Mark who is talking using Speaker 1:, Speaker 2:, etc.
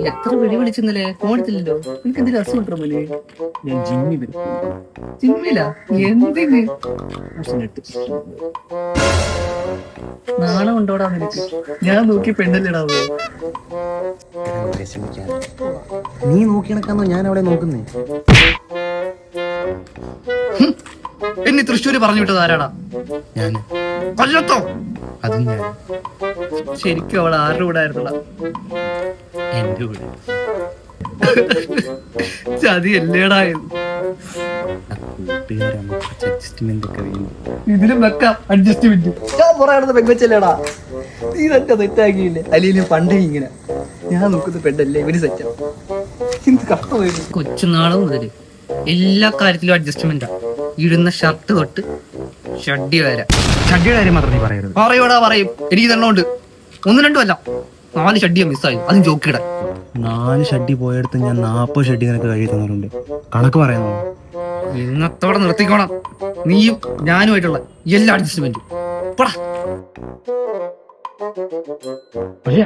Speaker 1: എത്ര വെടി വിളിച്ചെന്നല്ലേ ഫോൺ എടുത്തില്ലല്ലോ. എനിക്ക് എന്തെങ്കിലും അസുഖം ഉണ്ടോ മോനെ?
Speaker 2: ഞാൻ ജിമ്മിൽ വരും.
Speaker 1: ജിമ്മില എന്തിന്? നാളെ ഉണ്ടോടാ നിനക്ക്? ഞാൻ നോക്കി പെണ്ണല്ലേടാവോ.
Speaker 2: നീ നോക്കി നടക്കാന്നോ ഞാൻ അവിടെ നോക്കുന്നേ?
Speaker 1: എന്നെ തൃശ്ശൂര് പറഞ്ഞു വിട്ടത് ആരാടാ?
Speaker 2: ഞാൻ.
Speaker 1: കൊല്ലത്തോ?
Speaker 2: അതും ഞാൻ.
Speaker 1: ശരിക്കും അവൾ ആരുടെ കൂടെ ആയിരുന്നടാ?
Speaker 2: എന്റെ കൂടെ.
Speaker 1: ചതി അല്ലേടാ.
Speaker 2: അഡ്ജസ്റ്റ്മെന്റ് ഒക്കെ വേണം.
Speaker 1: ഇതിലും വെക്കാം അഡ്ജസ്റ്റ്മെന്റ്. ഞാൻ പറയാറുണ്ട് പെങ്കൊച്ചല്ലേടാ. നീ തന്നെ തെറ്റാക്കിയില്ലേ? അല്ലെങ്കിൽ പണ്ടേ ഇങ്ങനെ ഞാൻ നോക്കുന്ന പെണ്ണല്ലേ ഇവന് സെറ്റാ. എന്ത് കഷ്ടമായിരുന്നു. കൊച്ചുനാളെ മുതല് എല്ലാ കാര്യത്തിലും അഡ്ജസ്റ്റ്മെന്റാ. ഇടുന്ന ഷർട്ട് തൊട്ട് ഷഡ്ഡി വരെ.
Speaker 2: ഷഡ്ഡിയുടെ കാര്യം മാത്രം നീ പറയരുത്.
Speaker 1: പറയൂടാ പറയും. എനിക്ക് തന്നെ ഉണ്ട്. 1-2 അല്ല 4 ഷഡ്ഡിയാ മിസ്സായി. അതും ജോക്കിടാൻ.
Speaker 2: 4 ഷഡ്ഡി പോയെടുത്ത് ഞാൻ 40 ഷഡ്ഡി നിനക്ക് കഴി തന്നിട്ടുണ്ട്. കണക്ക് പറയുന്നു.
Speaker 1: ഇന്നത്തോടെ നിർത്തിക്കോണം നീയും ഞാനുമായിട്ടുള്ള എല്ലാ അഡ്ജസ്റ്റ്മെന്റും.
Speaker 2: പക്ഷേ